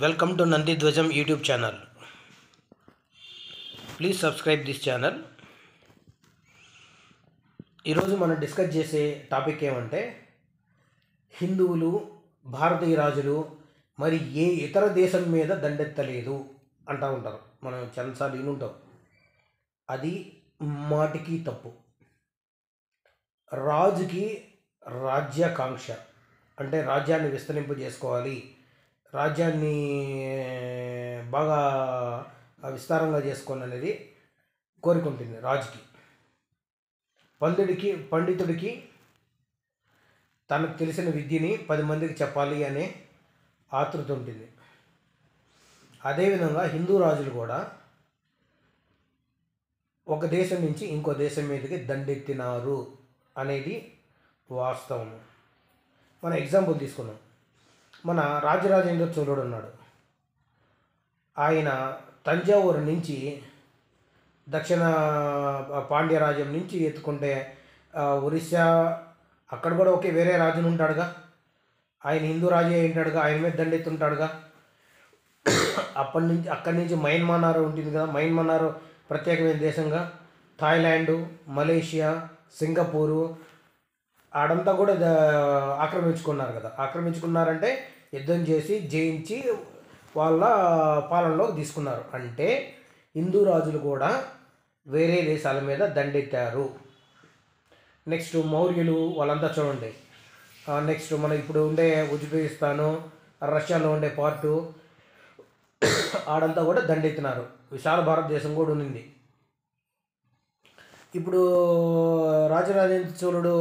Welcome to Nandi Dvajam YouTube channel. Please subscribe this channel. ఈరోజు మనం discuss చేసే topic ఏమంటే హిందువులు భారతీయ రాజులు మరి ఏ ఇతర దేశం మీద దండెత్తలేదు అంటూ ఉంటారు. మనం చాలాసార్లు వినుంటాం. అది మాటికి తప్పు. రాజుకి రాజ్యాకాంక్ష అంటే రాజ్యాన్ని విస్తరింపజేసుకోవాలి, రాజ్యాన్ని బాగా విస్తారంగా చేసుకోవాలనేది కోరిక ఉంటుంది రాజుకి. పండితుడికి తనకు తెలిసిన విద్యని 10 మందికి చెప్పాలి అనే ఆతృత ఉంటుంది. అదేవిధంగా హిందూ రాజులు కూడా ఒక దేశం నుంచి ఇంకో దేశం మీదకి దండెత్తినారు అనేది వాస్తవం. మన ఎగ్జాంపుల్ తీసుకున్నాం. మన రాజరాజేంద్ర చోళుడు ఉన్నాడు. ఆయన తంజావూరు నుంచి దక్షిణ పాండ్యరాజ్యం నుంచి ఎత్తుకుంటే ఒరిస్సా అక్కడ కూడా ఒకే వేరే రాజును ఉంటాడుగా. ఆయన హిందూ రాజే ఉంటాడుగా, ఆయన మీద దండెత్తుంటాడుగా. అక్కడి నుంచి మయన్మార్ ఉంటుంది కదా. మయన్మార్ ప్రత్యేకమైన దేశంగా థాయిలాండు, మలేషియా, సింగపూరు ఆడంతా కూడా ఆక్రమించుకున్నారు కదా. ఆక్రమించుకున్నారంటే యుద్ధం చేసి జయించి వాళ్ళ పాలనలోకి తీసుకున్నారు. అంటే హిందూ రాజులు కూడా వేరే దేశాల మీద దండెత్తారు. నెక్స్ట్ మౌర్యులు వాళ్ళంతా చూడండి. నెక్స్ట్ మన ఇప్పుడు ఉండే ఉజ్బెకిస్తాను, రష్యాలో ఉండే పార్టు ఆడంతా కూడా దండెత్తినారు. విశాల భారతదేశం కూడా ఉంది. ఇప్పుడు రాజరాజేంద్ర చోళుడు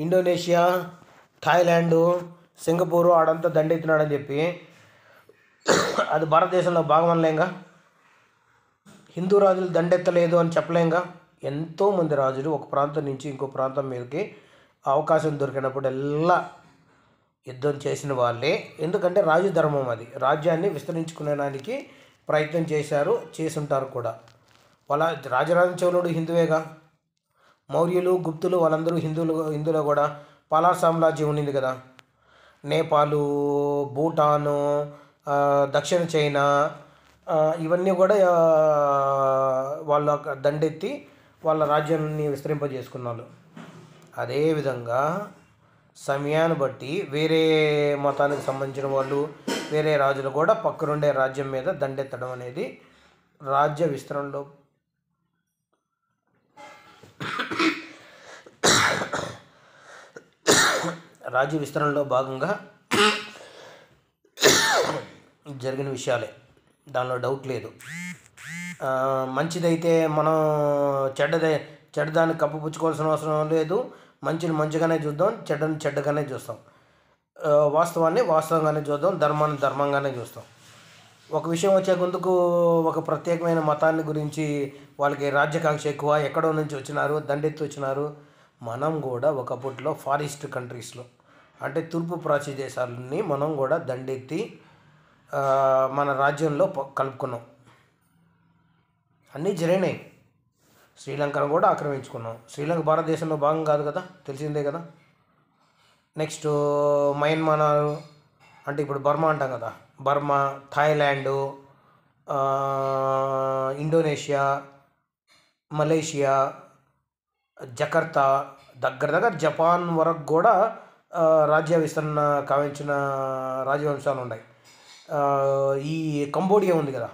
ఇండోనేషియా, థాయిలాండు, సింగపూరు ఆడంతా దండెత్తినాడని చెప్పి అది భారతదేశంలో భాగం అనలేంగా. హిందూ రాజులు దండెత్తలేదు అని చెప్పలేంగా. ఎంతోమంది రాజులు ఒక ప్రాంతం నుంచి ఇంకో ప్రాంతం మీదకి అవకాశం దొరికినప్పుడల్లా యుద్ధం చేసిన వాళ్ళే. ఎందుకంటే రాజు ధర్మం అది. రాజ్యాన్ని విస్తరించుకునేదానికి ప్రయత్నం చేసుంటారు కూడా. వాళ్ళ రాజరాజ చోళుడు హిందువేగా. మౌర్యులు, గుప్తులు వాళ్ళందరూ హిందువులో కూడా పాలార్ సామ్రాజ్యం ఉండింది కదా. నేపాలు, భూటాను, దక్షిణ చైనా ఇవన్నీ కూడా వాళ్ళ దండెత్తి వాళ్ళ రాజ్యాన్ని విస్తరింపజేసుకున్నారు. అదేవిధంగా సమయాన్ని బట్టి వేరే మతానికి సంబంధించిన వాళ్ళు, వేరే రాజులు కూడా పక్కనుండే రాజ్యం మీద దండెత్తడం అనేది రాజ్య విస్తరణలో భాగంగా జరిగిన విషయాలే, దానిలో డౌట్ లేదు. మంచిదైతే మనం చెడ్డదాన్ని కప్పుపుచ్చుకోవాల్సిన అవసరం లేదు. మంచిని మంచిగానే చూద్దాం, చెడ్డని చెడ్డగానే చూస్తాం. వాస్తవాన్ని వాస్తవంగానే చూద్దాం, ధర్మాన్ని ధర్మంగానే చూస్తాం. ఒక విషయం వచ్చే ముందుకు ఒక ప్రత్యేకమైన మతాన్ని గురించి వాళ్ళకి రాజ్యాకాంక్ష ఎక్కువ, ఎక్కడో నుంచి వచ్చినారు, దండెత్తి వచ్చినారు. మనం కూడా ఒకప్పట్లో ఫారెస్ట్ కంట్రీస్లో అంటే తూర్పు ప్రాచ్య దేశాలని మనం కూడా దండెత్తి మన రాజ్యంలో కలుపుకున్నాం. అన్నీ జరిగినాయి. శ్రీలంకను కూడా ఆక్రమించుకున్నాం. శ్రీలంక భారతదేశంలో భాగం కాదు కదా, తెలిసిందే కదా. నెక్స్ట్ మయన్మార్ అంటే ఇప్పుడు బర్మా అంటాం కదా. బర్మా, థాయిలాండు, ఇండోనేషియా, మలేషియా, జకర్తా, దగ్గర జపాన్ వరకు కూడా రాజ్య విస్తరణ కావించిన రాజవంశాలు ఉన్నాయి. ఈ కంబోడియా ఉంది కదా,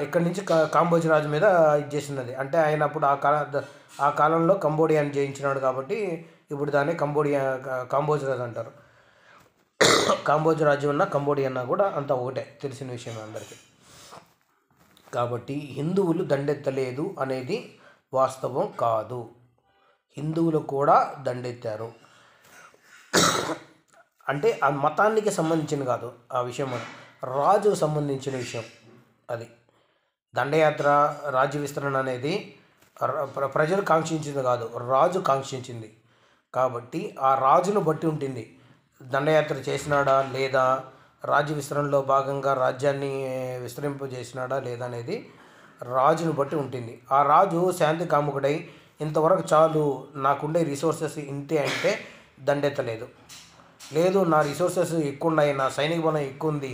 ఇక్కడి నుంచి కాంబోజ్ రాజు మీద ఇది చేసినది. అంటే ఆయన అప్పుడు ఆ కాలంలో కంబోడియాని జయించినాడు కాబట్టి ఇప్పుడు దాన్ని కాంబోజ్ రాజు అంటారు. కాంబోజ్ రాజ్యం అన్నా కంబోడియా అన్నా కూడా అంతా ఒకటే, తెలిసిన విషయం అందరికీ. కాబట్టి హిందువులు దండెత్తలేదు అనేది వాస్తవం కాదు. హిందువులు కూడా దండెత్తారు. అంటే ఆ మతానికి సంబంధించిన కాదు ఆ విషయం, రాజుకు సంబంధించిన విషయం అది. దండయాత్ర, రాజ్య విస్తరణ అనేది ప్రజలు కాంక్షించింది కాదు, రాజు కాంక్షించింది. కాబట్టి ఆ రాజును బట్టి ఉంటుంది. దండయాత్ర చేసినాడా లేదా, రాజ్య విస్తరణలో భాగంగా రాజ్యాన్ని విస్తరింపజేసినాడా లేదా అనేది రాజును బట్టి ఉంటుంది. ఆ రాజు శాంతి కాముకుడై ఇంతవరకు చాలు, నాకుండే రిసోర్సెస్ ఇంతే అంటే దండెత్తలేదు. లేదు నా రిసోర్సెస్ ఎక్కువ ఉన్నాయి, నా సైనిక బలం ఎక్కువ ఉంది,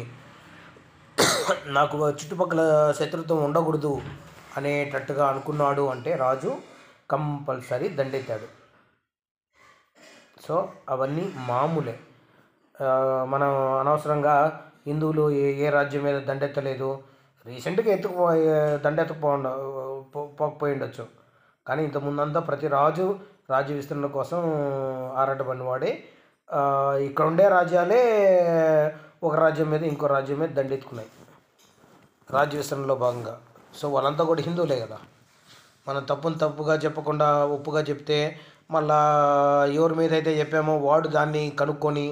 నాకు చుట్టుపక్కల శత్రుత్వం ఉండకూడదు అనేటట్టుగా అనుకున్నాడు అంటే రాజు కంపల్సరీ దండెత్తాడు. సో అవన్నీ మామూలే. మనం అనవసరంగా హిందువులు ఏ ఏ రాజ్యం మీద దండెత్తలేదు, రీసెంట్గా పోకపోయి ఉండొచ్చు, కానీ ఇంతకుముందంతా ప్రతి రాజు రాజ్య విస్తరణ కోసం ఆరాటపడినవాడే. ఇక్కడ ఉండే రాజ్యాలే ఒక రాజ్యం మీద ఇంకో రాజ్యం మీద దండెత్తుకున్నాయి రాజ్య విస్తరణలో భాగంగా. సో వాళ్ళంతా కూడా హిందువులే కదా. మనం తప్పుగా చెప్పకుండా ఒప్పుగా చెప్తే మళ్ళా ఎవరి మీద అయితే చెప్పామో వాడు దాన్ని కనుక్కొని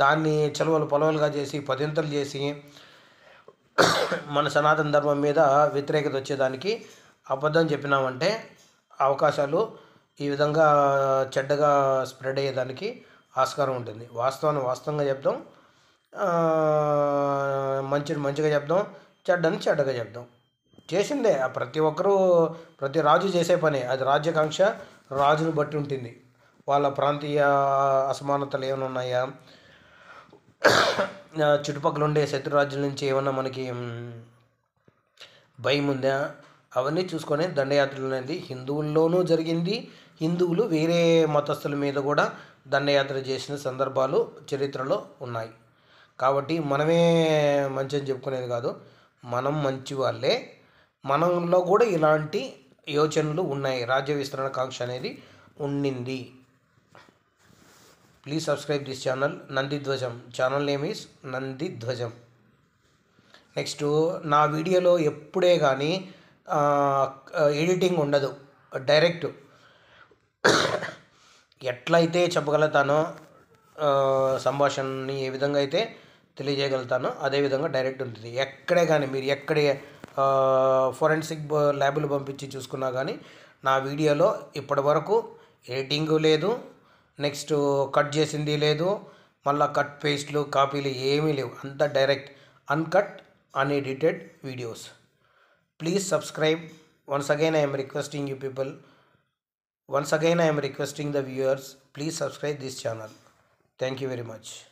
దాన్ని చలువలు పొలవలుగా చేసి పదింతలు చేసి మన సనాతన ధర్మం మీద వ్యతిరేకత వచ్చేదానికి అబద్ధం చెప్పినామంటే అవకాశాలు ఈ విధంగా చెడ్డగా స్ప్రెడ్ అయ్యేదానికి ఆస్కారం ఉంటుంది. వాస్తవాన్ని వాస్తవంగా చెప్దాం, మంచిగా చెప్దాం, చెడ్డని చెడ్డగా చెప్దాం. చేసిందే ప్రతి ఒక్కరూ, ప్రతి రాజు చేసే పని. అది రాజ్యాకాంక్ష రాజును బట్టి ఉంటుంది. వాళ్ళ ప్రాంతీయ అసమానతలు ఏమైనా ఉన్నాయా, చుట్టుపక్కల ఉండే శత్రు రాజ్యాల నుంచి ఏమన్నా మనకి భయం ఉందా, అవన్నీ చూసుకొని దండయాత్రలు అనేది హిందువుల్లోనూ జరిగింది. హిందువులు వేరే మతస్థుల మీద కూడా దండయాత్ర చేసిన సందర్భాలు చరిత్రలో ఉన్నాయి. కాబట్టి మనమే మంచి అని చెప్పుకునేది కాదు, మనం మంచి వాళ్ళే. మనంలో కూడా ఇలాంటి యోచనలు ఉన్నాయి, రాజ్య విస్తరణ కాంక్ష అనేది ఉండింది. Please subscribe this channel Nandidhwajam. Channel name is Nandidhwajam. Next, నా వీడియోలో ఎప్పుడే కానీ ఎడిటింగ్ ఉండదు, డైరెక్ట్ ఎట్లయితే చెప్పగలుగుతానో, సంభాషణని ఏ విధంగా అయితే తెలియజేయగలుగుతానో అదేవిధంగా డైరెక్ట్ ఉంటుంది. ఎక్కడే కానీ మీరు ఎక్కడే ఫోరెన్సిక్ ల్యాబులు పంపించి చూసుకున్నా కానీ నా వీడియోలో ఇప్పటి వరకు ఎడిటింగ్ లేదు, నెక్స్ట్ కట్ చేసింది లేదు, మళ్ళీ కట్ పేస్ట్లు కాపీలు ఏమీ లేవు. అంతా direct uncut unedited videos. Please subscribe. Once again I am requesting you people, once again I am requesting the viewers, please subscribe this channel. Thank you very much.